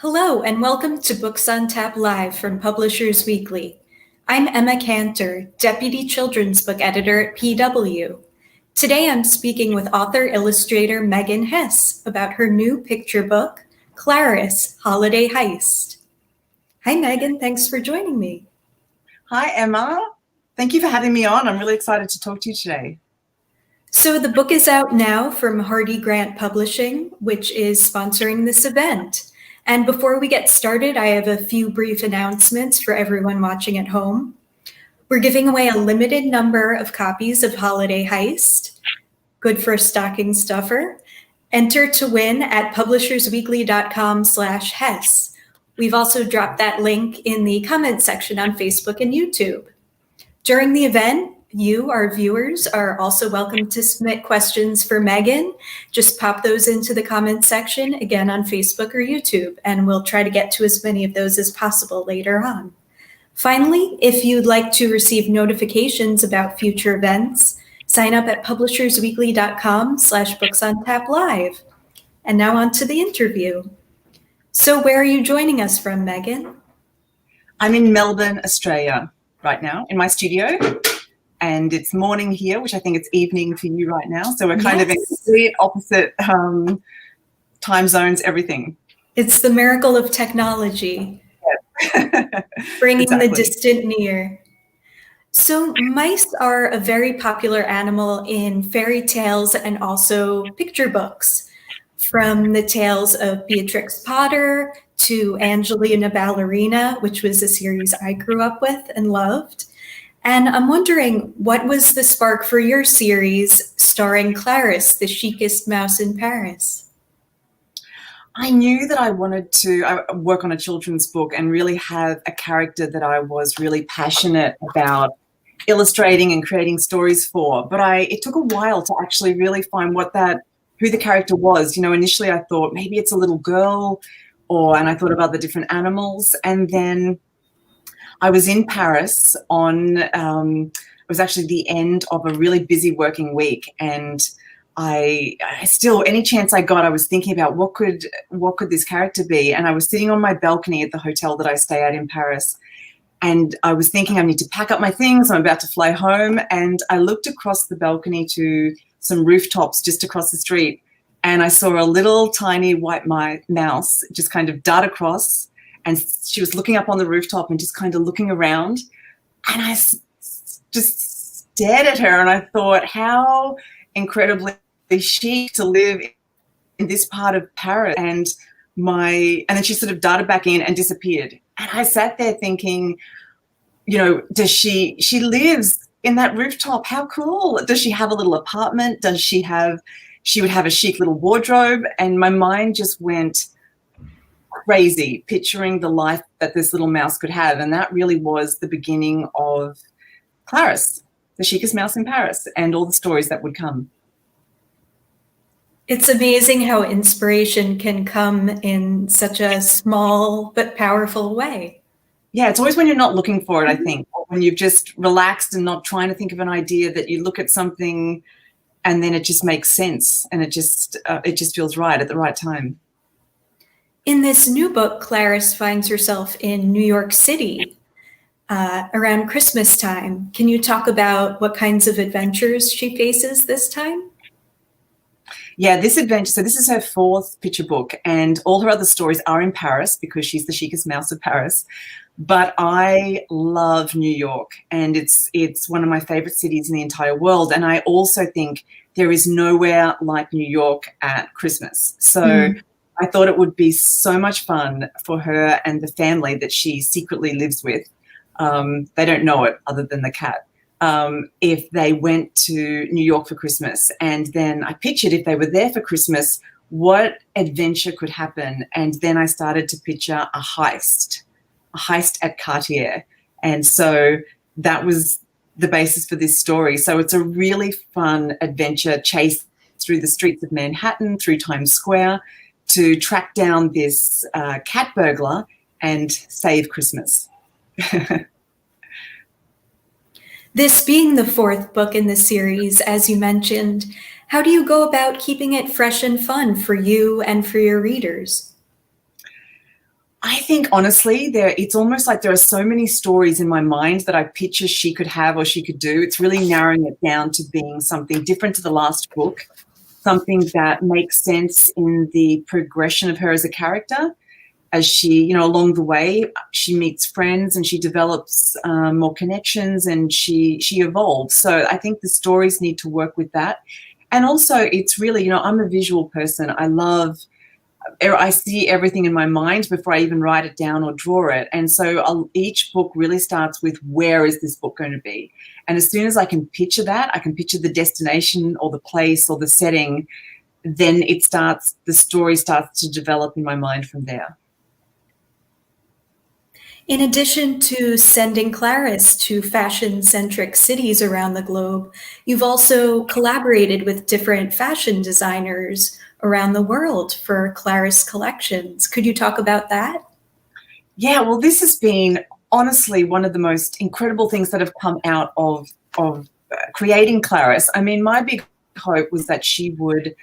Hello, and welcome to Books on Tap Live from Publishers Weekly. I'm Emma Cantor, Deputy Children's Book Editor at PW. Today I'm speaking with author-illustrator Megan Hess about her new picture book, Claris, Holiday Heist. Hi, Megan. Thanks for joining me. Hi, Emma. Thank you for having me on. I'm really excited to talk to you today. So the book is out now from Hardy Grant Publishing, which is sponsoring this event. And before we get started, I have a few brief announcements for everyone watching at home. We're giving away a limited number of copies of Holiday Heist, good for a stocking stuffer. Enter to win at publishersweekly.com/Hess. We've also dropped that link in the comment section on Facebook and YouTube. During the event, you, our viewers, are also welcome to submit questions for Megan. Just pop those into the comments section, again on Facebook or YouTube, and we'll try to get to as many of those as possible later on. Finally, if you'd like to receive notifications about future events, sign up at publishersweekly.com/booksontap-live. And now on to the interview. So where are you joining us from, Megan? I'm in Melbourne, Australia right now in my studio. And it's morning here, which I think it's evening for you right now. So we're kind of in complete opposite time zones, everything. It's the miracle of technology. Yes. Bringing Exactly. the distant near. So mice are a very popular animal in fairy tales and also picture books. From the tales of Beatrix Potter to Angelina Ballerina, which was a series I grew up with and loved. And I'm wondering, what was the spark for your series starring Claris, the chicest mouse in Paris? I knew that I wanted to work on a children's book and really have a character that I was really passionate about illustrating and creating stories for. But it took a while to actually really find who the character was. You know, initially I thought maybe it's a little girl, and I thought about the different animals, and then I was in Paris it was actually the end of a really busy working week, and I still, any chance I got, I was thinking about what could this character be. And I was sitting on my balcony at the hotel that I stay at in Paris, and I was thinking I need to pack up my things. I'm about to fly home, and I looked across the balcony to some rooftops just across the street, and I saw a little tiny white mouse just kind of dart across. And she was looking up on the rooftop and just kind of looking around. And I just stared at her, and I thought, how incredibly chic to live in this part of Paris. And then she sort of darted back in and disappeared. And I sat there thinking, you know, she lives in that rooftop. How cool. Does she have a little apartment? She would have a chic little wardrobe. And my mind just went crazy, picturing the life that this little mouse could have. And that really was the beginning of Claris, the chicest mouse in Paris, and all the stories that would come. It's amazing how inspiration can come in such a small but powerful way. Yeah, it's always when you're not looking for it, I think, or when you've just relaxed and not trying to think of an idea, that you look at something and then it just makes sense, and it just feels right at the right time. In this new book, Claris finds herself in New York City around Christmas time. Can you talk about what kinds of adventures she faces this time? Yeah, this adventure, so this is her fourth picture book, and all her other stories are in Paris because she's the chicest mouse of Paris. But I love New York, and it's one of my favorite cities in the entire world. And I also think there is nowhere like New York at Christmas. So I thought it would be so much fun for her and the family that she secretly lives with. They don't know it other than the cat. If they went to New York for Christmas, and then I pictured if they were there for Christmas, what adventure could happen. And then I started to picture a heist at Cartier. And so that was the basis for this story. So it's a really fun adventure chase through the streets of Manhattan, through Times Square, to track down this cat burglar and save Christmas. This being the fourth book in the series, as you mentioned, how do you go about keeping it fresh and fun for you and for your readers? I think honestly, it's almost like there are so many stories in my mind that I picture she could have or she could do. It's really narrowing it down to being something different to the last book, something that makes sense in the progression of her as a character. As she, along the way, she meets friends and she develops more connections and she evolves. So I think the stories need to work with that. And also it's really, I'm a visual person. I see everything in my mind before I even write it down or draw it. And so each book really starts with, where is this book going to be? And as soon as I can picture that, I can picture the destination or the place or the setting, then the story starts to develop in my mind from there. In addition to sending Claris to fashion-centric cities around the globe, you've also collaborated with different fashion designers around the world for Claris collections. Could you talk about that? Yeah, well, this has been honestly one of the most incredible things that have come out of creating Claris. I mean, my big hope was that she would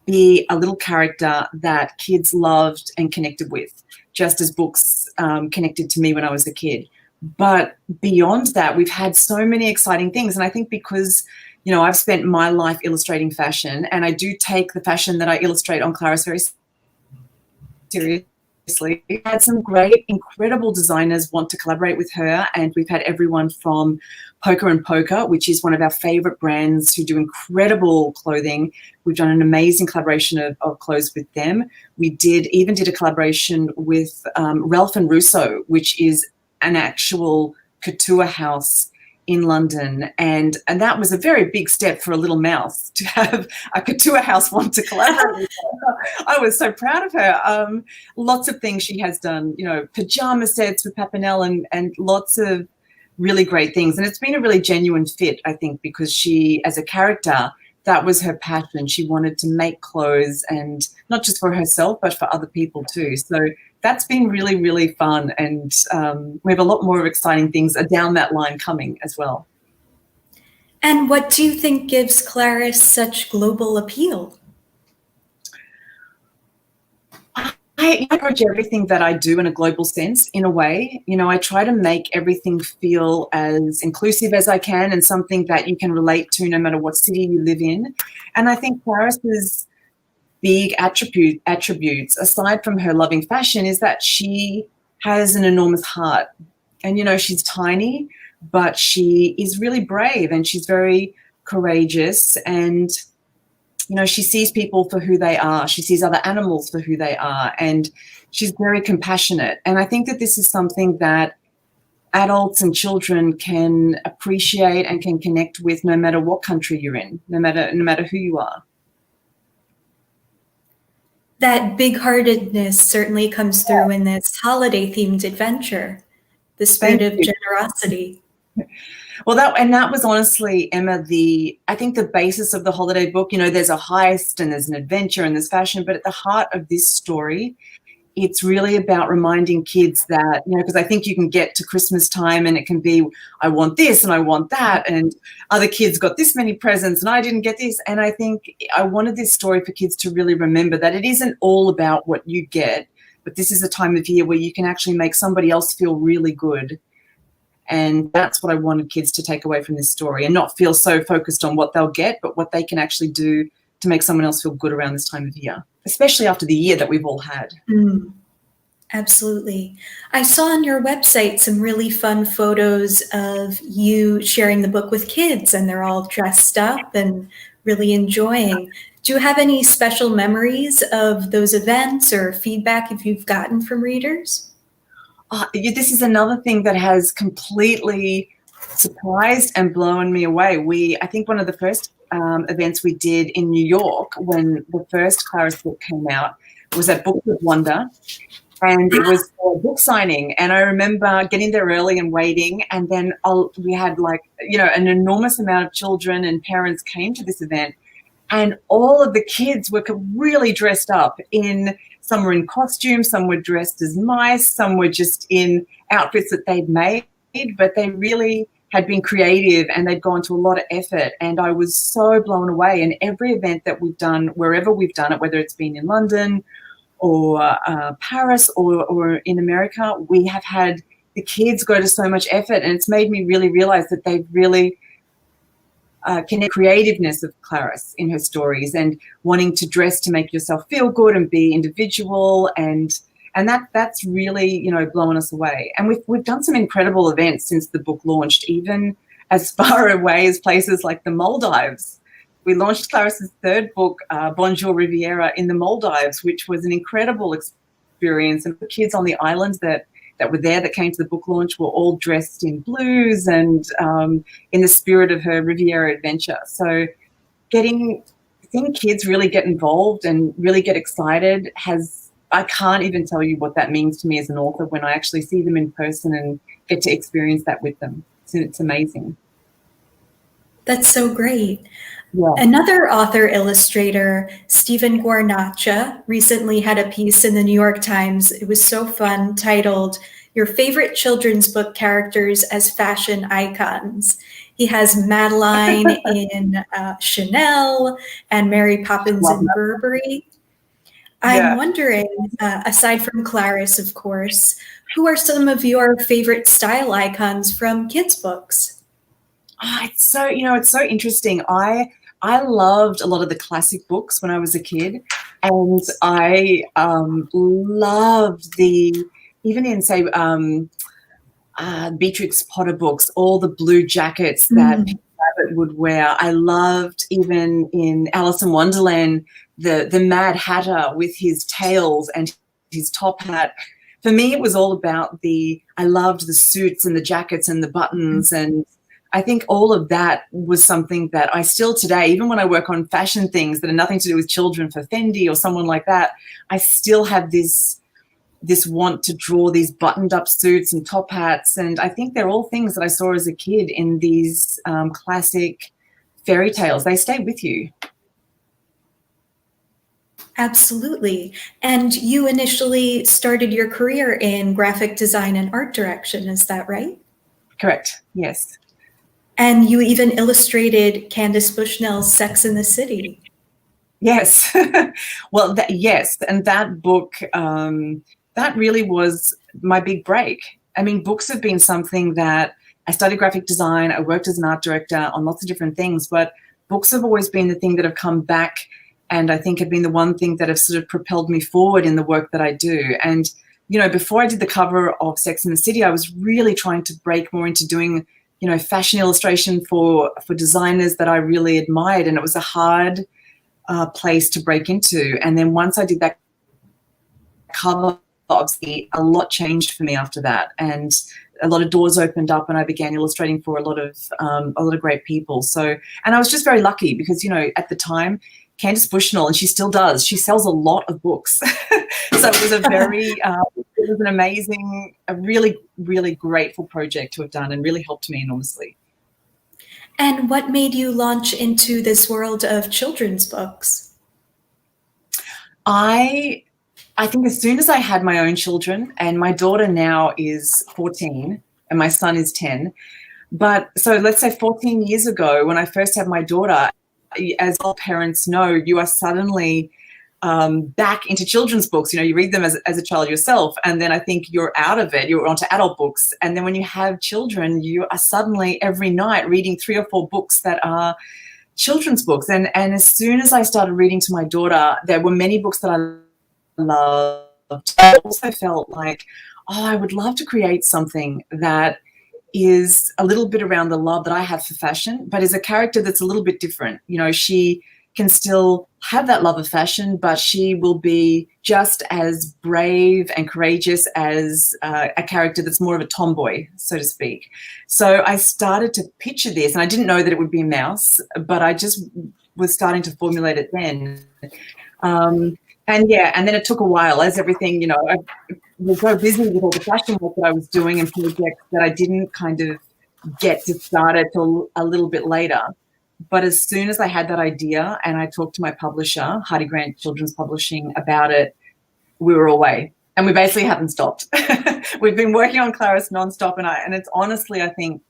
be a little character that kids loved and connected with, just as books connected to me when I was a kid. But beyond that, we've had so many exciting things. And I think because, I've spent my life illustrating fashion, and I do take the fashion that I illustrate on Claris very seriously. We've had some great, incredible designers want to collaborate with her, and we've had everyone from Poker and Poker, which is one of our favorite brands, who do incredible clothing. We've done an amazing collaboration of clothes with them. We even did a collaboration with Ralph and Russo, which is an actual couture house in London, and that was a very big step for a little mouse to have a couture house want to collaborate with her. I was so proud of her. Lots of things she has done, pajama sets with Papinel and lots of really great things. And it's been a really genuine fit, I think, because she, as a character, that was her passion. She wanted to make clothes, and not just for herself, but for other people too. So that's been really, really fun. And we have a lot more exciting things down that line coming as well. And what do you think gives Claris such global appeal? I approach everything that I do in a global sense, in a way. I try to make everything feel as inclusive as I can, and something that you can relate to no matter what city you live in. And I think Claris's big attributes, aside from her loving fashion, is that she has an enormous heart. And, she's tiny, but she is really brave, and she's very courageous, and she sees people for who they are. She sees other animals for who they are, and she's very compassionate. And I think that this is something that adults and children can appreciate and can connect with, no matter what country you're in, no matter who you are. That big-heartedness certainly comes through in this holiday-themed adventure, the spirit of generosity. Well, that was honestly, Emma, I think the basis of the holiday book. There's a heist and there's an adventure and there's fashion, but at the heart of this story, it's really about reminding kids that, because I think you can get to Christmas time and it can be, I want this and I want that, and other kids got this many presents and I didn't get this. And I think I wanted this story for kids to really remember that it isn't all about what you get, but this is a time of year where you can actually make somebody else feel really good. And that's what I wanted kids to take away from this story, and not feel so focused on what they'll get, but what they can actually do to make someone else feel good around this time of year, especially after the year that we've all had. Absolutely. I saw on your website some really fun photos of you sharing the book with kids, and they're all dressed up and really enjoying. Do you have any special memories of those events or feedback if you've gotten from readers? This is another thing that has completely surprised and blown me away. I think one of the first events we did in New York, when the first Claris book came out, was at Books of Wonder, and it was a book signing. And I remember getting there early and waiting, and then we had an enormous amount of children and parents came to this event, and all of the kids were really dressed up some were in costumes, some were dressed as mice, some were just in outfits that they'd made, but they really had been creative and they'd gone to a lot of effort. And I was so blown away. And every event that we've done, wherever we've done it, whether it's been in London or Paris or in America, we have had the kids go to so much effort, and it's made me really realize that they've really connect creativeness of Claris in her stories, and wanting to dress to make yourself feel good and be individual, and that's really, you know, blown us away. And we've done some incredible events since the book launched, even as far away as places like the Maldives. We launched Claris's third book, Bonjour Riviera, in the Maldives, which was an incredible experience. And the kids on the islands that were there, that came to the book launch, were all dressed in blues and in the spirit of her Riviera adventure. So seeing kids really get involved and really get excited I can't even tell you what that means to me as an author when I actually see them in person and get to experience that with them. So it's amazing. That's so great. Yeah. Another author illustrator, Stephen Guarnacha, recently had a piece in the New York Times. It was so fun, titled "Your Favorite Children's Book Characters as Fashion Icons." He has Madeline in Chanel and Mary Poppins in Burberry. I'm wondering, aside from Claris, of course, who are some of your favorite style icons from kids' books? It's so interesting. I loved a lot of the classic books when I was a kid, and I loved even in, say, Beatrix Potter books, all the blue jackets that Peter Rabbit would wear. I loved, even in Alice in Wonderland, the Mad Hatter with his tails and his top hat. For me, it was all about I loved the suits and the jackets and the buttons, and I think all of that was something that I still today, even when I work on fashion things that are nothing to do with children for Fendi or someone like that, I still have this want to draw these buttoned up suits and top hats. And I think they're all things that I saw as a kid in these classic fairy tales. They stay with you. Absolutely. And you initially started your career in graphic design and art direction, is that right? Correct, yes. And you even illustrated Candace Bushnell's Sex and the City. Yes. Well, yes. And that book, that really was my big break. I mean, books have been something that I studied graphic design. I worked as an art director on lots of different things, but books have always been the thing that have come back, and I think have been the one thing that have sort of propelled me forward in the work that I do. And, you know, before I did the cover of Sex and the City, I was really trying to break more into doing, you know, fashion illustration for designers that I really admired. And it was a hard place to break into. And then once I did that cover, obviously a lot changed for me after that. And a lot of doors opened up, and I began illustrating for a lot of great people. So, and I was just very lucky because, you know, at the time, Candace Bushnell, and she still does, she sells a lot of books. So it was it was an amazing, a really, really grateful project to have done, and really helped me enormously. And what made you launch into this world of children's books? I think as soon as I had my own children, and my daughter now is 14 and my son is 10, but so let's say 14 years ago when I first had my daughter, as all parents know, you are suddenly back into children's books. You know, you read them as a child yourself, and then I think you're out of it. You're onto adult books. And then when you have children, you are suddenly every night reading 3 or 4 books that are children's books. And as soon as I started reading to my daughter, there were many books that I loved. I also felt like, I would love to create something that is a little bit around the love that I have for fashion, but is a character that's a little bit different. You know, she can still have that love of fashion, but she will be just as brave and courageous as a character that's more of a tomboy, so to speak. So I started to picture this, and I didn't know that it would be a mouse, but I just was starting to formulate it then. And then it took a while, as everything, you know, I was so busy with all the fashion work that I was doing and projects that I didn't kind of get to start it till a little bit later. But as soon as I had that idea and I talked to my publisher, Hardy Grant Children's Publishing, about it, we were away. And we basically haven't stopped. We've been working on Claris nonstop, and it's honestly, I think,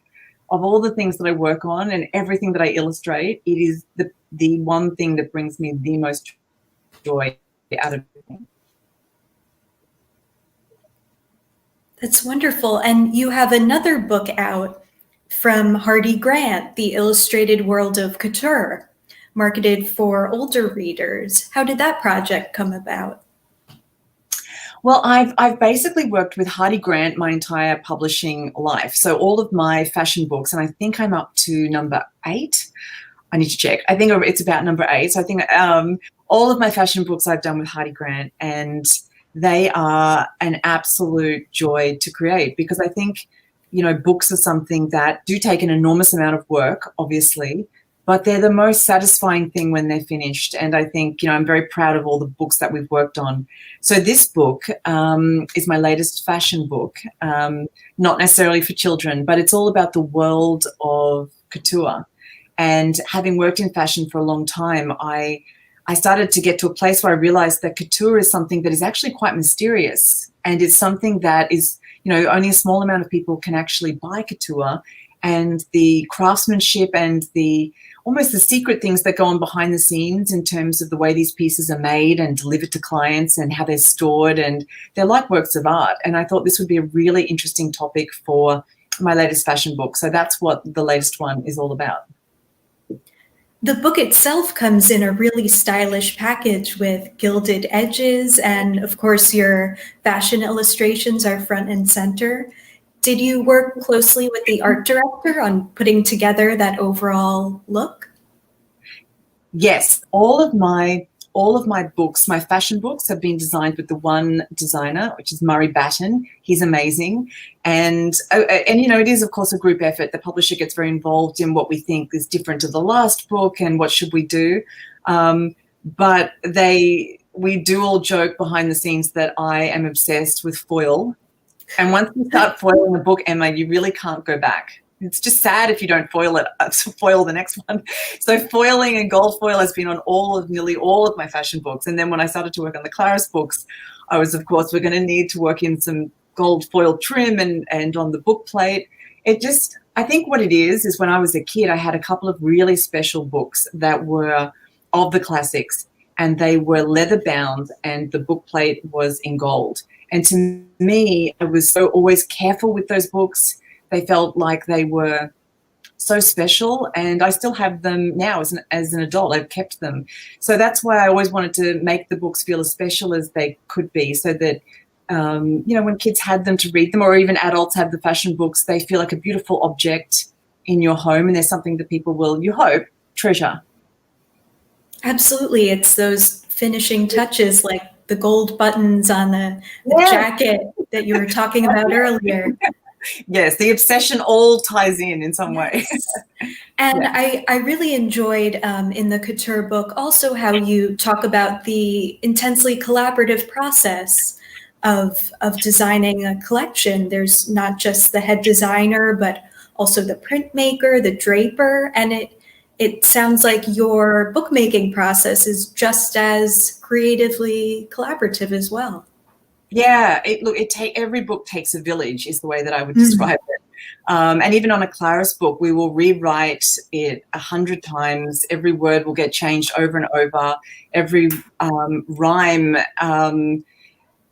of all the things that I work on and everything that I illustrate, it is the one thing that brings me the most joy out of everything. That's wonderful. And you have another book out from Hardy Grant, The Illustrated World of Couture, marketed for older readers. How did that project come about? Well, I've basically worked with Hardy Grant my entire publishing life. So all of my fashion books, and I think I'm up to number 8. I need to check. I think it's about number 8. So I think all of my fashion books I've done with Hardy Grant, and they are an absolute joy to create, because I think, books are something that do take an enormous amount of work, obviously, but they're the most satisfying thing when they're finished. And I think, I'm very proud of all the books that we've worked on. So this book is my latest fashion book, not necessarily for children, but it's all about the world of couture. And having worked in fashion for a long time, I started to get to a place where I realized that couture is something that is actually quite mysterious, and it's something that is, only a small amount of people can actually buy couture, and the craftsmanship and almost the secret things that go on behind the scenes in terms of the way these pieces are made and delivered to clients and how they're stored, and they're like works of art. And I thought this would be a really interesting topic for my latest fashion book. So that's what the latest one is all about. The book itself comes in a really stylish package with gilded edges, and of course your fashion illustrations are front and center. Did you work closely with the art director on putting together that overall look? Yes, all of my books, my fashion books, have been designed with the one designer, which is Murray Batten. He's amazing. And it is, of course, a group effort. The publisher gets very involved in what we think is different to the last book and what should we do. But we do all joke behind the scenes that I am obsessed with foil. And once you start foiling a book, Emma, you really can't go back. It's just sad if you don't foil the next one. So foiling and gold foil has been on nearly all of my fashion books. And then when I started to work on the Claris books, I was, of course, we're going to need to work in some gold foil trim and on the book plate. I think what it is when I was a kid, I had a couple of really special books that were of the classics, and they were leather bound, and the book plate was in gold. And to me, I was so always careful with those books. They felt like they were so special, and I still have them now as an adult. I've kept them. So that's why I always wanted to make the books feel as special as they could be, so that, when kids had them to read them, or even adults have the fashion books, they feel like a beautiful object in your home, and there's something that people will, you hope, treasure. Absolutely. It's those finishing touches, like the gold buttons on the jacket that you were talking about earlier. Yes, the obsession all ties in some way. And yeah. I really enjoyed in the couture book also how you talk about the intensely collaborative process of designing a collection. There's not just the head designer, but also the printmaker, the draper, and it sounds like your bookmaking process is just as creatively collaborative as well. Yeah, every book takes a village is the way that I would describe it. And even on a Claris book, we will rewrite it 100 times. Every word will get changed over and over. Every rhyme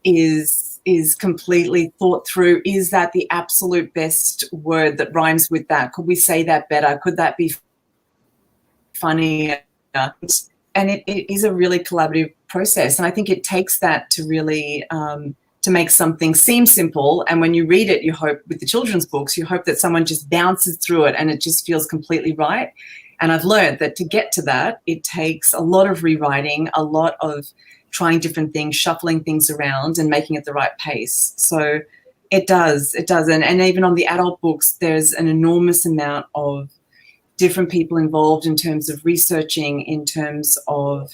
is completely thought through. Is that the absolute best word that rhymes with that? Could we say that better? Could that be funny? And it is a really collaborative process. And I think it takes that to really to make something seem simple. And when you read it, you hope, with the children's books, you hope that someone just bounces through it and it just feels completely right. And I've learned that to get to that, it takes a lot of rewriting, a lot of trying different things, shuffling things around and making it the right pace. So it does. And even on the adult books, there's an enormous amount of different people involved in terms of researching, in terms of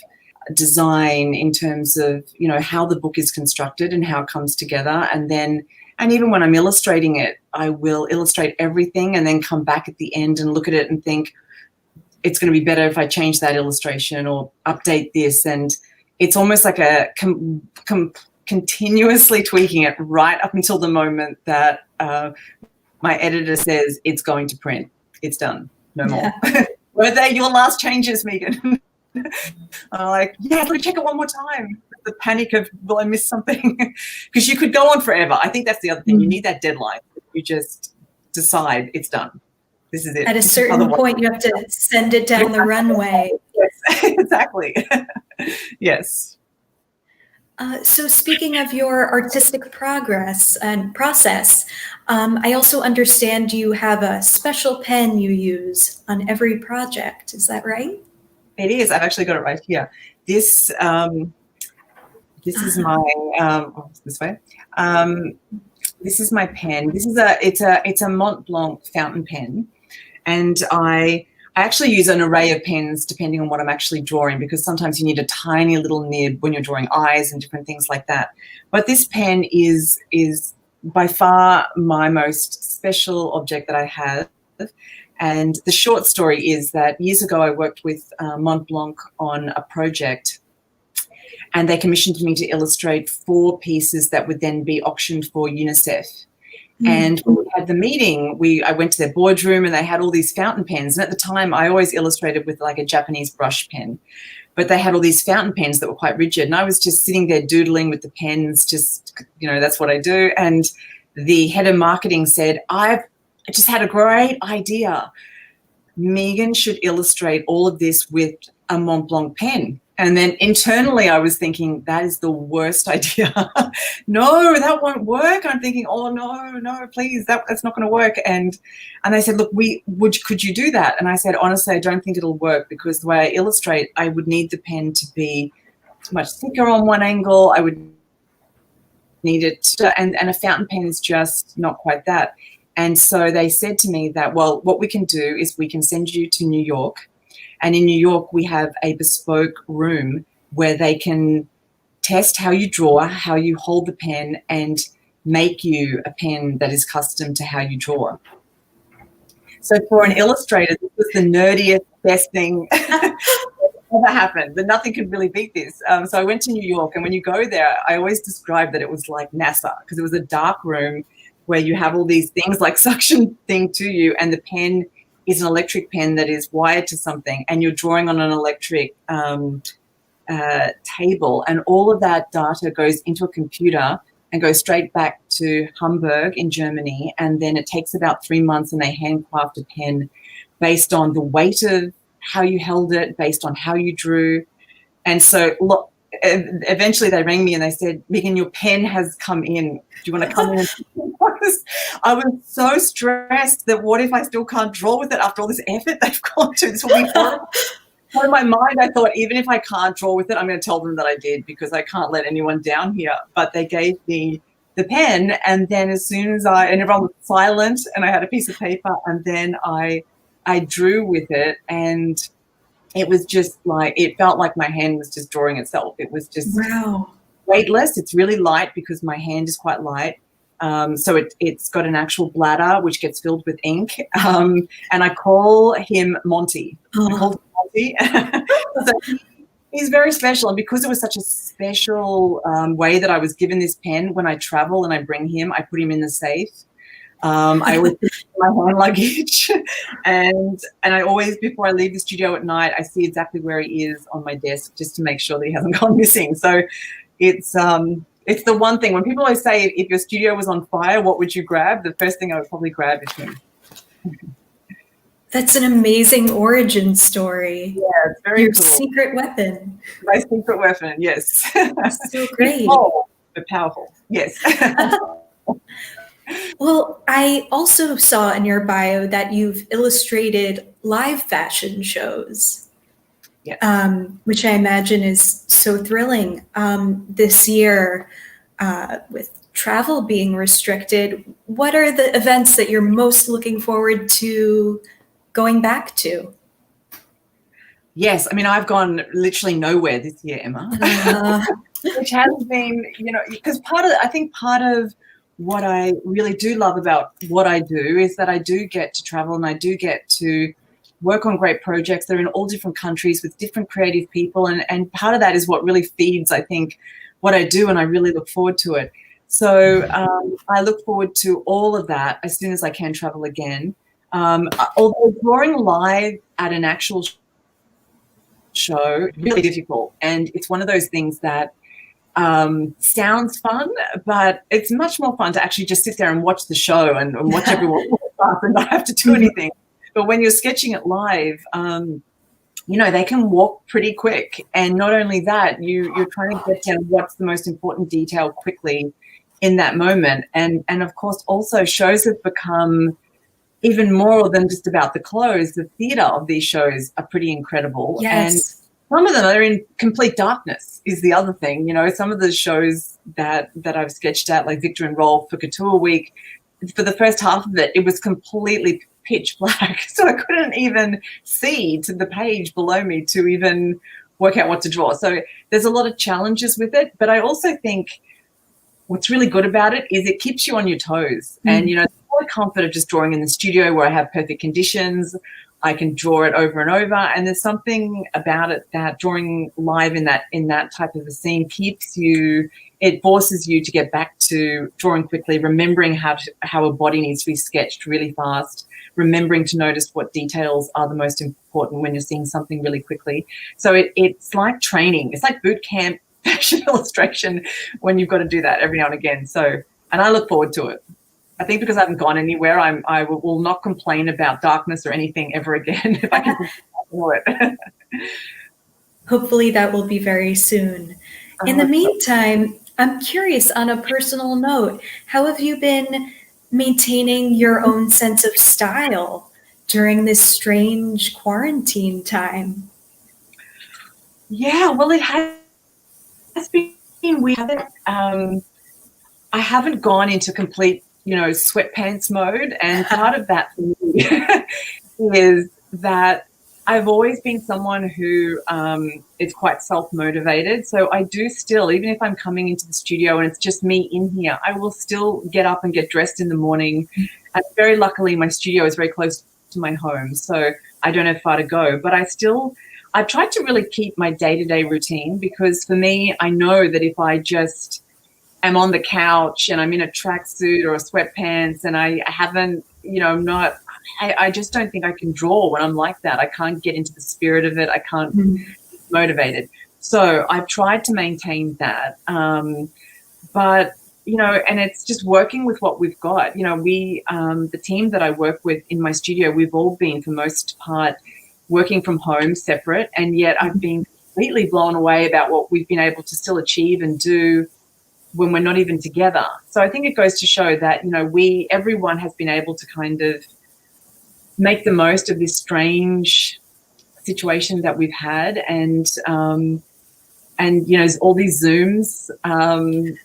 design, in terms of, how the book is constructed and how it comes together. And even when I'm illustrating it, I will illustrate everything and then come back at the end and look at it and think, it's going to be better if I change that illustration or update this. And it's almost like a continuously tweaking it right up until the moment that my editor says it's going to print. It's done. No more. Were they your last changes, Megan? I'm like, yeah, let me check it one more time. the panic of, will I miss something? Because you could go on forever. I think that's the other thing. You need that deadline. You just decide it's done. This is it. At a certain point, you have to send it down the runway. Yes, exactly. Yes. So speaking of your artistic progress and process, I also understand you have a special pen you use on every project. Is that right? It is. I've actually got it right here. This is my this way. This is my pen. This is it's a Mont Blanc fountain pen, and I actually use an array of pens depending on what I'm actually drawing, because sometimes you need a tiny little nib when you're drawing eyes and different things like that. But this pen is by far my most special object that I have. And the short story is that years ago I worked with Mont Blanc on a project, and they commissioned me to illustrate 4 pieces that would then be auctioned for UNICEF. And when we had the meeting, I went to their boardroom and they had all these fountain pens. And at the time, I always illustrated with like a Japanese brush pen. But they had all these fountain pens that were quite rigid. And I was just sitting there doodling with the pens, just, that's what I do. And the head of marketing said, I just had a great idea. Megan should illustrate all of this with a Mont Blanc pen. And then internally I was thinking, that is the worst idea. No, that won't work. I'm thinking, oh, no, please, that's not going to work. And they said, look, could you do that? And I said, honestly, I don't think it'll work, because the way I illustrate, I would need the pen to be much thicker on one angle. I would need it to, and a fountain pen is just not quite that. And so they said to me that, well, what we can do is we can send you to New York. And in New York, we have a bespoke room where they can test how you draw, how you hold the pen, and make you a pen that is custom to how you draw. So for an illustrator, this was the nerdiest, best thing that ever happened. But nothing could really beat this. So I went to New York, and when you go there, I always describe that it was like NASA, because it was a dark room where you have all these things like suction thing to you, and the pen is an electric pen that is wired to something, and you're drawing on an electric table, and all of that data goes into a computer and goes straight back to Hamburg in Germany, and then it takes about 3 months, and they handcraft a pen based on the weight of how you held it, based on how you drew. And so eventually they rang me and they said, Megan, your pen has come in. Do you want to come in? I was so stressed that what if I still can't draw with it after all this effort they've gone to? This will be horrible. So in my mind, I thought, even if I can't draw with it, I'm going to tell them that I did, because I can't let anyone down here. But they gave me the pen, and then as soon as and everyone was silent, and I had a piece of paper, and then I drew with it, and it was just like, it felt like my hand was just drawing itself. It was just weightless. It's really light because my hand is quite light. So it's got an actual bladder which gets filled with ink. And I call him Monty. I call him Monty. So he's very special. And because it was such a special way that I was given this pen, when I travel and I bring him, I put him in the safe. I always put my hand luggage, and I always, before I leave the studio at night, I see exactly where he is on my desk, just to make sure that he hasn't gone missing. So it's the one thing when people always say, if your studio was on fire, what would you grab? The first thing I would probably grab is him. That's an amazing origin story. Yeah, it's very Your cool. secret weapon. My secret weapon, yes. So great. Small, but powerful, yes. Well, I also saw in your bio that you've illustrated live fashion shows, Yes. which I imagine is so thrilling. This year, with travel being restricted, what are the events that you're most looking forward to going back to? Yes, I mean, I've gone literally nowhere this year, Emma, which has been, because I think part of what I really do love about what I do is that I do get to travel, and I do get to work on great projects that are in all different countries with different creative people. And part of that is what really feeds, I think, what I do, and I really look forward to it. So I look forward to all of that as soon as I can travel again. Although drawing live at an actual show, really difficult. And it's one of those things that sounds fun, but it's much more fun to actually just sit there and watch the show and watch everyone walk up and not have to do anything. But when you're sketching it live, you know, they can walk pretty quick. And not only that, you're trying to get down what's the most important detail quickly in that moment. And of course, also shows have become even more than just about the clothes. The theatre of these shows are pretty incredible. Yes. And some of them are in complete darkness is the other thing. You know, some of the shows that I've sketched at, like Victor and Rolf for Couture Week, for the first half of it, it was completely pitch black. So I couldn't even see to the page below me to even work out what to draw. So there's a lot of challenges with it. But I also think what's really good about it is it keeps you on your toes. And, you know, the comfort of just drawing in the studio where I have perfect conditions, I can draw it over and over. And there's something about it that drawing live in that type of a scene keeps you, it forces you to get back to drawing quickly, remembering how a body needs to be sketched really fast, remembering to notice what details are the most important when you're seeing something really quickly. So it's like training. It's like boot camp fashion illustration when you've got to do that every now and again. So, and I look forward to it. I think because I haven't gone anywhere, I will not complain about darkness or anything ever again if I can ignore it. Hopefully that will be very soon. In the meantime, I'm curious, on a personal note, how have you been maintaining your own sense of style during this strange quarantine time? Yeah, well, it has been. We haven't. I haven't gone into complete, you know, sweatpants mode, and part of that for me is that I've always been someone who is quite self-motivated. So I do still, even if I'm coming into the studio and it's just me in here, I will still get up and get dressed in the morning. And very luckily, my studio is very close to my home, so I don't have far to go. But I've tried to really keep my day-to-day routine, because for me, I know that if I just am on the couch and I'm in a tracksuit or a sweatpants and I haven't, you know, I just don't think I can draw when I'm like that. I can't get into the spirit of it. I can't be motivated. So I've tried to maintain that. But, you know, and it's just working with what we've got. You know, the team that I work with in my studio, we've all been, for most part, working from home separate. And yet I've been completely blown away about what we've been able to still achieve and do when we're not even together. So I think it goes to show that, you know, everyone has been able to kind of make the most of this strange situation that we've had, and you know, all these Zooms, and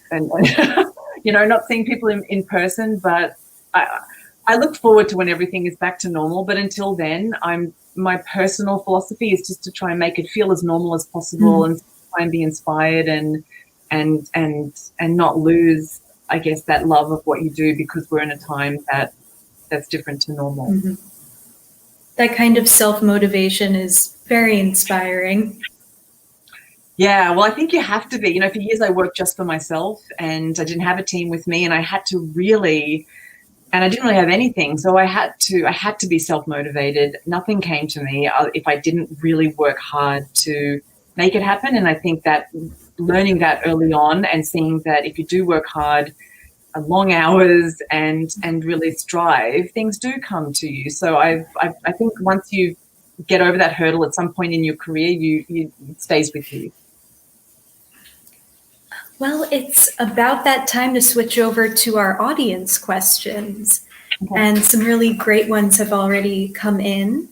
you know, not seeing people in person. But I look forward to when everything is back to normal. But until then, my personal philosophy is just to try and make it feel as normal as possible, and try and be inspired and not lose, I guess, that love of what you do, because we're in a time that's different to normal. Mm-hmm. That kind of self-motivation is very inspiring. Yeah, well, I think you have to be. You know, for years I worked just for myself and I didn't have a team with me, and I had to really, and I didn't really have anything. So I had to be self-motivated. Nothing came to me if I didn't really work hard to make it happen. And I think that learning that early on and seeing that if you do work hard, long hours and really strive, things do come to you. So I think once you get over that hurdle at some point in your career, it stays with you. Well, it's about that time to switch over to our audience questions. Okay. And some really great ones have already come in.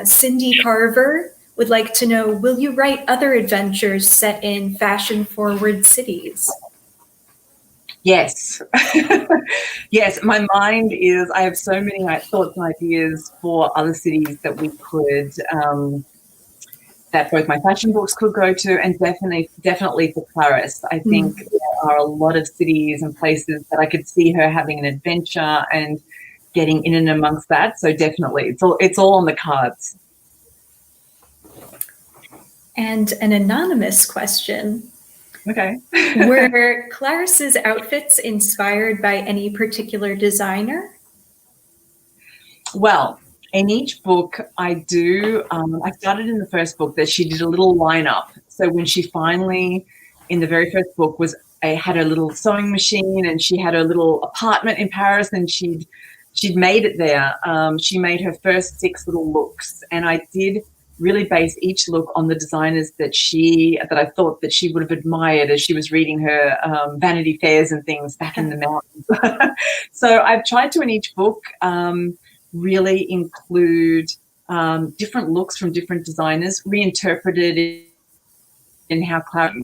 Cindy Carver would like to know, will you write other adventures set in fashion-forward cities? Yes. Yes, my mind is, I have so many thoughts and ideas for other cities that we could, that both my fashion books could go to, and definitely for Claris. I think there are a lot of cities and places that I could see her having an adventure and getting in and amongst that. So definitely, it's all on the cards. And an anonymous question. Okay. Were Claris's outfits inspired by any particular designer? Well, in each book I do, I started in the first book that she did a little lineup. So when she finally in the very first book was had a little sewing machine, and she had a little apartment in Paris, and she'd made it there. She made her first 6 little looks, and I did really base each look on the designers that I thought that she would have admired as she was reading her Vanity Fairs and things back in the mountains. So I've tried to, in each book, really include different looks from different designers, reinterpreted in how Claris.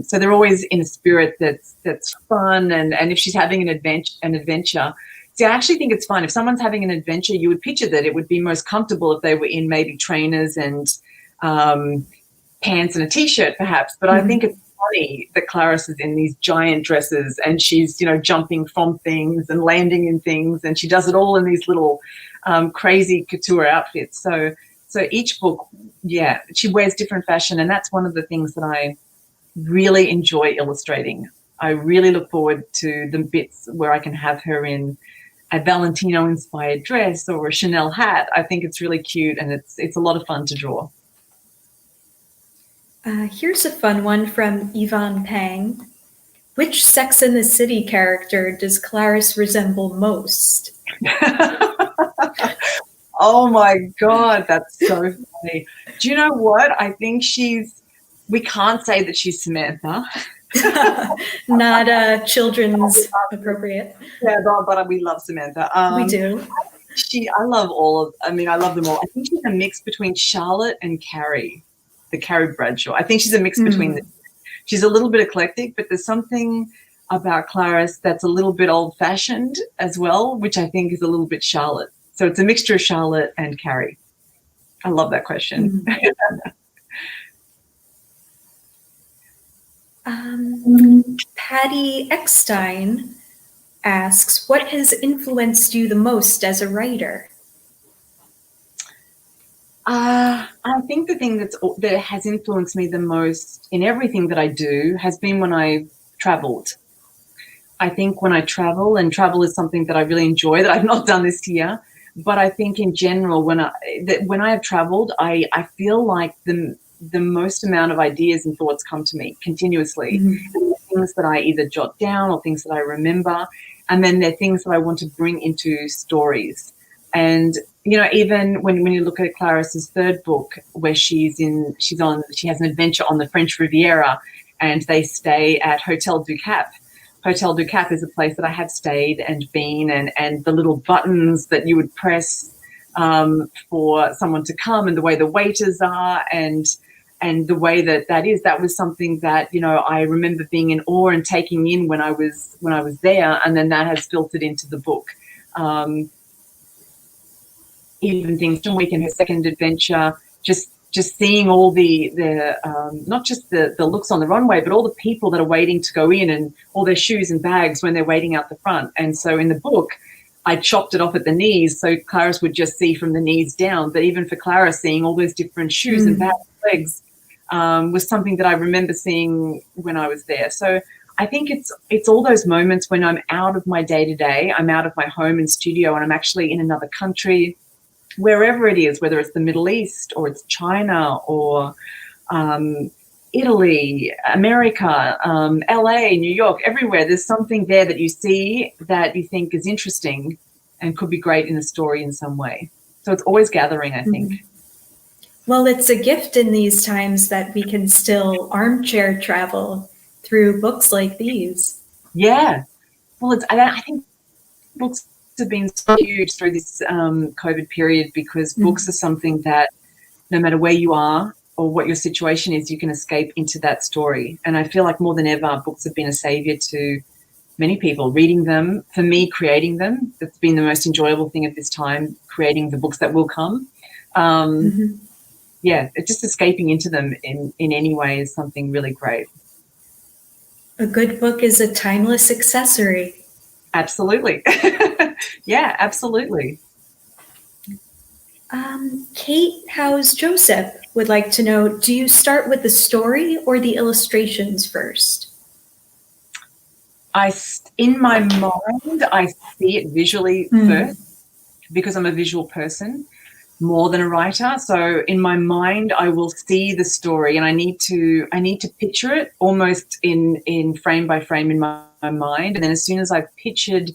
So they're always in a spirit that's fun, and if she's having an adventure. See, I actually think it's fun. If someone's having an adventure, you would picture that it would be most comfortable if they were in maybe trainers and pants and a t-shirt, perhaps. But I think it's funny that Claris is in these giant dresses, and she's, jumping from things and landing in things, and she does it all in these little crazy couture outfits. So each book, yeah, she wears different fashion, and that's one of the things that I really enjoy illustrating. I really look forward to the bits where I can have her in a Valentino-inspired dress or a Chanel hat. I think it's really cute, and it's a lot of fun to draw. Here's a fun one from Yvonne Pang. Which Sex and the City character does Claris resemble most? Oh my God, that's so funny. Do you know what? I think we can't say that she's Samantha. Not children's appropriate. Yeah, but we love Samantha. We do. I love them all. I think she's a mix between Charlotte and Carrie, the Carrie Bradshaw. I think she's a mix between them. She's a little bit eclectic, but there's something about Claris that's a little bit old-fashioned as well, which I think is a little bit Charlotte. So it's a mixture of Charlotte and Carrie. I love that question. Patty Eckstein asks, what has influenced you the most as a writer? I think the thing that has influenced me the most in everything that I do has been when I traveled. I think when I travel, and travel is something that I really enjoy, that I've not done this year, but I think in general, when I have traveled, I feel like the most amount of ideas and thoughts come to me continuously. Things that I either jot down or things that I remember, and then they're things that I want to bring into stories. And even when you look at Claris's third book, where she has an adventure on the French Riviera, and they stay at Hotel du Cap. Hotel du Cap is a place that I have stayed and been, and the little buttons that you would press for someone to come, and the way the waiters are, and the way that was something that I remember being in awe and taking in when I was there, and then that has filtered into the book. Even things from Week in her second adventure, just seeing all the not just the looks on the runway, but all the people that are waiting to go in, and all their shoes and bags when they're waiting out the front. And so in the book, I chopped it off at the knees, so Claris would just see from the knees down. But even for Claris, seeing all those different shoes and bags and legs was something that I remember seeing when I was there. So I think it's all those moments when I'm out of my day-to-day, I'm out of my home and studio, and I'm actually in another country, wherever it is, whether it's the Middle East or it's China or Italy, America, LA, New York, everywhere. There's something there that you see that you think is interesting and could be great in a story in some way. So it's always gathering, I think. Well, it's a gift in these times that we can still armchair travel through books like these. Yeah. Well, I think books have been so huge through this COVID period, because books are something that no matter where you are or what your situation is, you can escape into that story. And I feel like more than ever, books have been a savior to many people. Reading them, for me, creating them, that's been the most enjoyable thing at this time, creating the books that will come. Yeah, just escaping into them in any way is something really great. A good book is a timeless accessory. Absolutely. Yeah, absolutely. Kate House Joseph would like to know, do you start with the story or the illustrations first? In my mind, I see it visually first, because I'm a visual person. more than a writer. So in my mind, I will see the story, and I need to picture it almost in frame by frame in my mind. And then as soon as I've pictured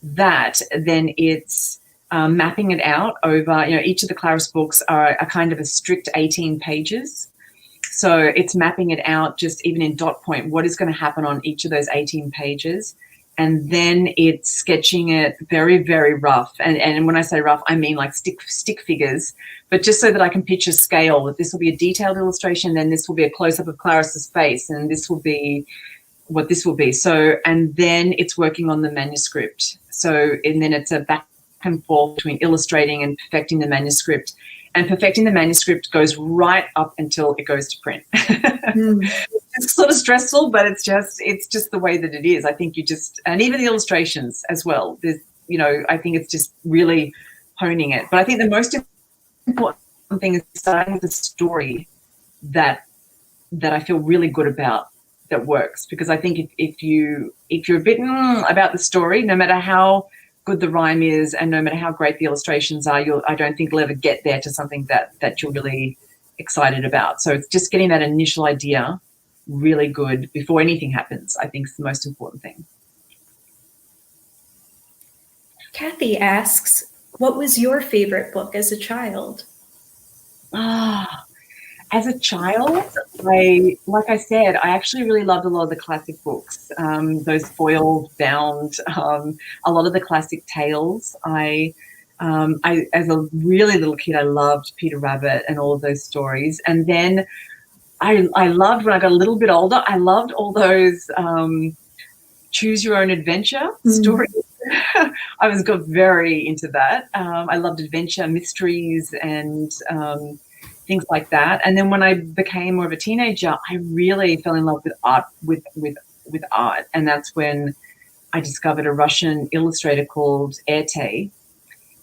that, then it's mapping it out over, each of the Claris books are a kind of a strict 18 pages. So it's mapping it out just even in dot point, what is going to happen on each of those 18 pages. And then it's sketching it very, very rough. And when I say rough, I mean like stick figures, but just so that I can picture scale, that this will be a detailed illustration, then this will be a close-up of Claris's face, and this will be what this will be. So, and then it's working on the manuscript. So, and then it's a back and forth between illustrating and perfecting the manuscript. And perfecting the manuscript goes right up until it goes to print. It's sort of stressful, but it's just the way that it is. I think and even the illustrations as well. There's, I think it's just really honing it. But I think the most important thing is starting with a story that I feel really good about, that works. Because I think if you're a bit about the story, no matter how good the rhyme is and no matter how great the illustrations are, I don't think you'll ever get there to something that you're really excited about. So it's just getting that initial idea really good before anything happens, I think, is the most important thing. Kathy asks, what was your favorite book as a child? As a child, like I said, I actually really loved a lot of the classic books, those foil bound, a lot of the classic tales. I, as a really little kid, I loved Peter Rabbit and all of those stories. And then I loved, when I got a little bit older, I loved all those choose your own adventure stories. I got very into that. I loved adventure, mysteries, and things like that. And then when I became more of a teenager, I really fell in love with art, with art. And that's when I discovered a Russian illustrator called Erte,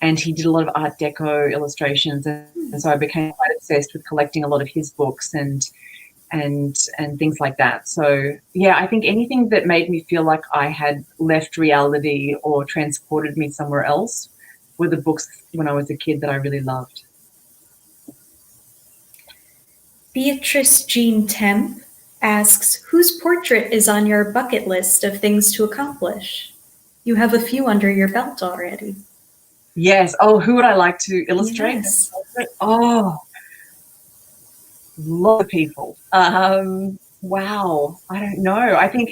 and he did a lot of Art Deco illustrations. And so I became quite obsessed with collecting a lot of his books and things like that. So yeah, I think anything that made me feel like I had left reality or transported me somewhere else were the books when I was a kid that I really loved. Beatrice Jean Temp asks, whose portrait is on your bucket list of things to accomplish? You have a few under your belt already. Yes. Oh, who would I like to illustrate? Yes. Oh, a lot of people. Wow. I don't know. I think,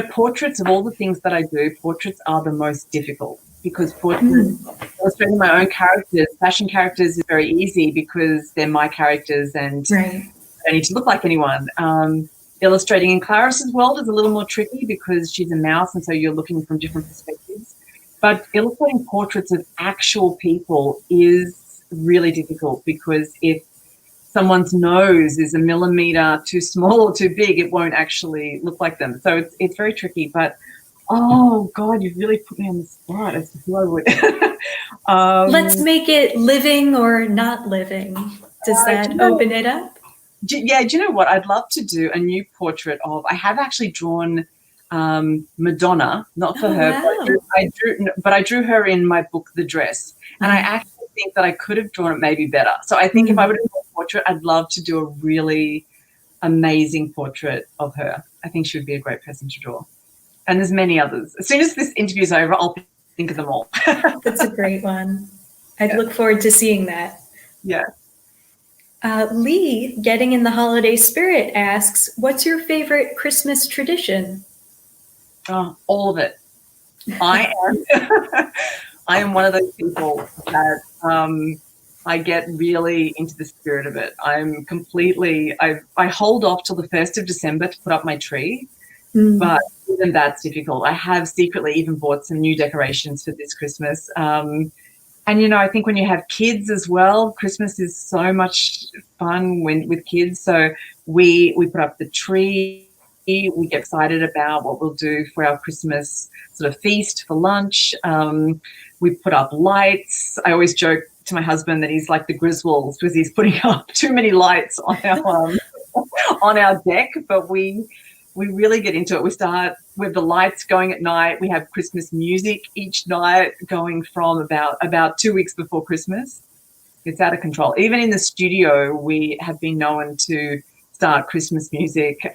portraits, of all the things that I do, portraits are the most difficult, because portraits, illustrating my own characters, fashion characters is very easy because they're my characters and right. I don't need to look like anyone. Illustrating in Claris's world is a little more tricky because she's a mouse, and so you're looking from different perspectives. But illustrating portraits of actual people is really difficult, because if someone's nose is a millimeter too small or too big, it won't actually look like them. So it's very tricky. But oh God, you've really put me on the spot as to who I would. Let's make it living or not living. Does that open it up? Yeah, do you know what? I'd love to do a new portrait of. I have actually drawn Madonna, not for her, wow. but I drew her in my book, The Dress, and I actually think that I could have drawn it maybe better. So I think if I were to do a portrait, I'd love to do a really amazing portrait of her. I think she would be a great person to draw. And there's many others. As soon as this interview's over, I'll think of them all. That's a great one. I'd look forward to seeing that. Yeah. Lee, getting in the holiday spirit, asks, what's your favorite Christmas tradition? All of it. I am one of those people that I get really into the spirit of it. I hold off till the 1st of December to put up my tree, but even that's difficult. I have secretly even bought some new decorations for this Christmas. And, I think when you have kids as well, Christmas is so much fun with kids. So we put up the tree. We get excited about what we'll do for our Christmas sort of feast for lunch. We put up lights. I always joke to my husband that he's like the Griswolds because he's putting up too many lights on our deck. But we we really get into it. We start with the lights going at night. We have Christmas music each night going from about 2 weeks before Christmas. It's out of control. Even in the studio, we have been known to start Christmas music,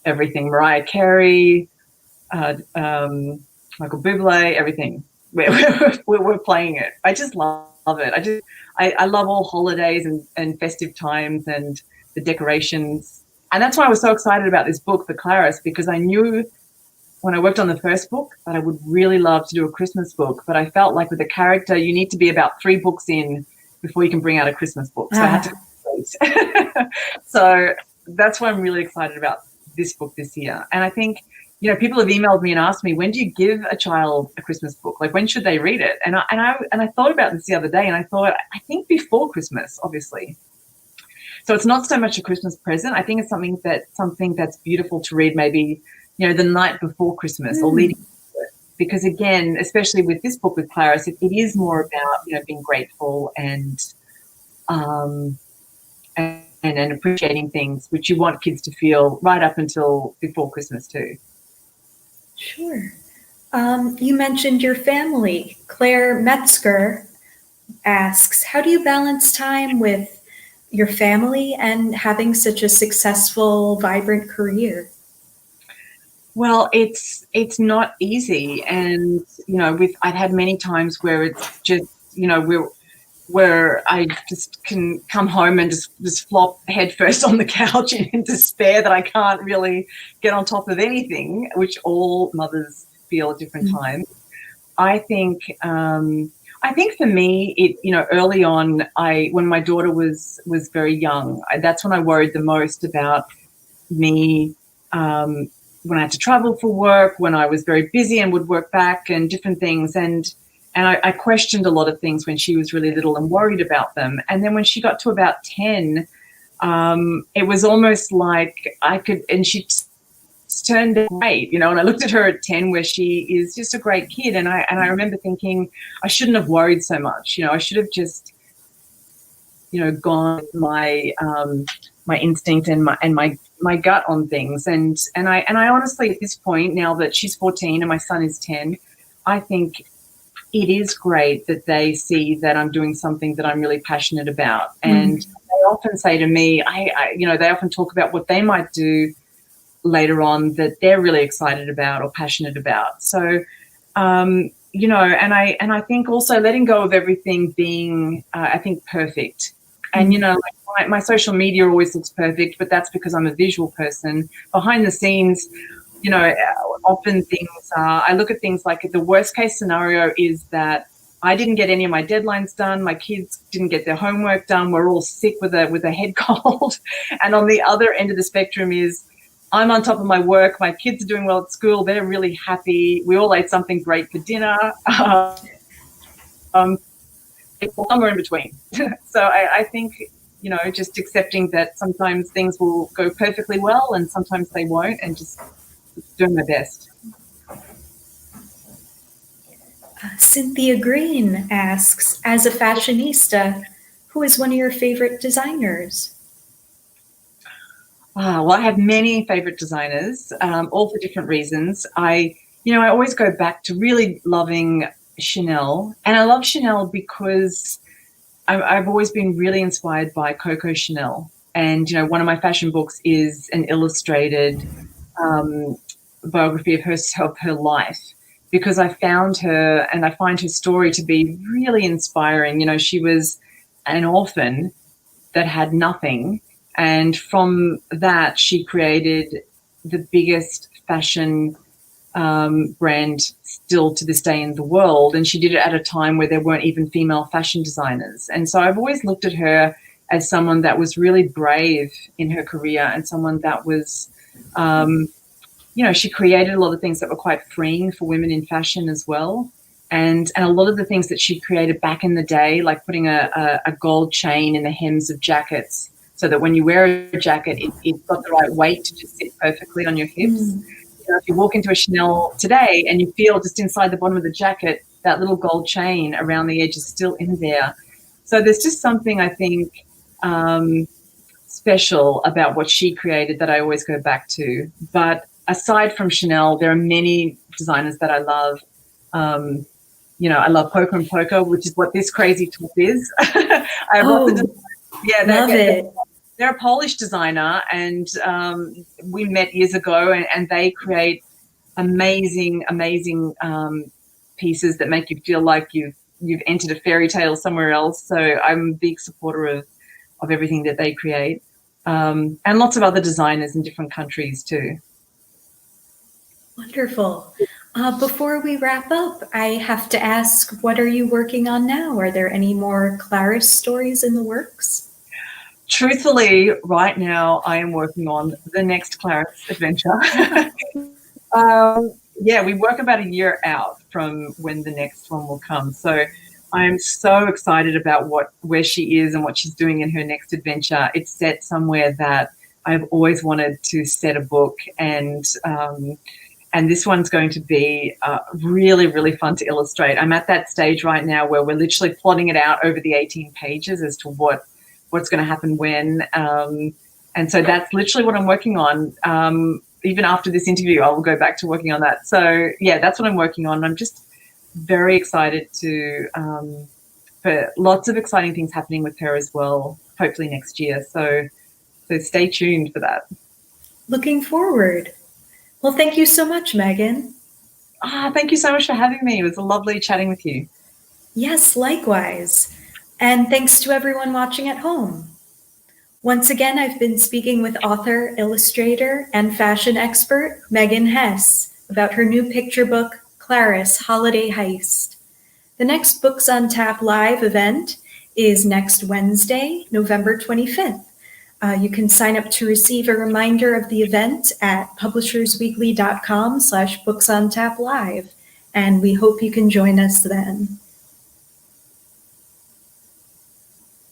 everything, Mariah Carey, Michael Bublé, everything. We're playing it. I just love it. I love all holidays and festive times and the decorations. And that's why I was so excited about this book, The Claris, because I knew when I worked on the first book that I would really love to do a Christmas book. But I felt like with a character, you need to be about 3 books in before you can bring out a Christmas book. So I had to wait. So that's why I'm really excited about this book this year. And I think, people have emailed me and asked me, when do you give a child a Christmas book? Like, when should they read it? And I thought about this the other day, and I thought, I think before Christmas, obviously. So it's not so much a Christmas present. I think it's something that's beautiful to read maybe, the night before Christmas or leading to it. Because again, especially with this book with Claris, it is more about, being grateful and appreciating things, which you want kids to feel right up until before Christmas too. Sure. You mentioned your family. Claire Metzger asks, how do you balance time with your family and having such a successful, vibrant career? Well, it's not easy. And, I've had many times where it's just, where I just can come home and just flop headfirst on the couch in despair that I can't really get on top of anything, which all mothers feel at different times. I think for me, it, early on, when my daughter was very young, that's when I worried the most about me, when I had to travel for work, when I was very busy and would work back and different things. And I questioned a lot of things when she was really little and worried about them. And then when she got to about 10, it was almost like and she turned out great, and I looked at her at 10 where she is just a great kid. And I remember thinking I shouldn't have worried so much. I should have just, gone my instinct and my gut on things. And I honestly, at this point, now that she's 14 and my son is 10, I think it is great that they see that I'm doing something that I'm really passionate about. And they often say to me, they often talk about what they might do later on that they're really excited about or passionate about. So, and I think also letting go of everything being, I think, perfect. And, like my social media always looks perfect, but that's because I'm a visual person. Behind the scenes, often things are, I look at things like the worst case scenario is that I didn't get any of my deadlines done. My kids didn't get their homework done. We're all sick with a head cold. And on the other end of the spectrum is I'm on top of my work. My kids are doing well at school. They're really happy. We all ate something great for dinner. It's somewhere in between. So I think, just accepting that sometimes things will go perfectly well and sometimes they won't, and just doing my best. Cynthia Green asks, as a fashionista, who is one of your favorite designers? Well, I have many favorite designers, all for different reasons. I always go back to really loving Chanel. And I love Chanel because I've always been really inspired by Coco Chanel. And, one of my fashion books is an illustrated biography of her life, because I found her and I find her story to be really inspiring. She was an orphan that had nothing. And from that, she created the biggest fashion brand still to this day in the world. And she did it at a time where there weren't even female fashion designers. And so I've always looked at her as someone that was really brave in her career and someone that was, she created a lot of things that were quite freeing for women in fashion as well. And a lot of the things that she created back in the day, like putting a gold chain in the hems of jackets so that when you wear a jacket, it's got the right weight to just sit perfectly on your hips. If you walk into a Chanel today and you feel just inside the bottom of the jacket, that little gold chain around the edge is still in there. So there's just something, I think, special about what she created that I always go back to. But aside from Chanel, there are many designers that I love. I love Poker and Poker, which is what this crazy top is. I have lots of love it. They're a Polish designer, and we met years ago, and they create amazing pieces that make you feel like you've entered a fairy tale somewhere else. So I'm a big supporter of everything that they create, and lots of other designers in different countries too. Wonderful. Before we wrap up, I have to ask, what are you working on now? Are there any more Claris stories in the works? Truthfully, right now I am working on the next Claris adventure. We work about a year out from when the next one will come. So I'm so excited about where she is and what she's doing in her next adventure. It's set somewhere that I've always wanted to set a book, and this one's going to be really, really fun to illustrate. I'm at that stage right now where we're literally plotting it out over the 18 pages as to what's going to happen when. And so that's literally what I'm working on. Even after this interview, I will go back to working on that. So, yeah, that's what I'm working on. I'm just very excited for lots of exciting things happening with her as well, hopefully next year. So stay tuned for that. Looking forward. Well, thank you so much, Megan. Thank you so much for having me. It was lovely chatting with you. Yes, likewise. And thanks to everyone watching at home. Once again, I've been speaking with author, illustrator, and fashion expert Megan Hess about her new picture book, Claris, Holiday Heist. The next Books on Tap Live event is next Wednesday, November 25th. You can sign up to receive a reminder of the event at publishersweekly.com/booksontap live, and we hope you can join us then.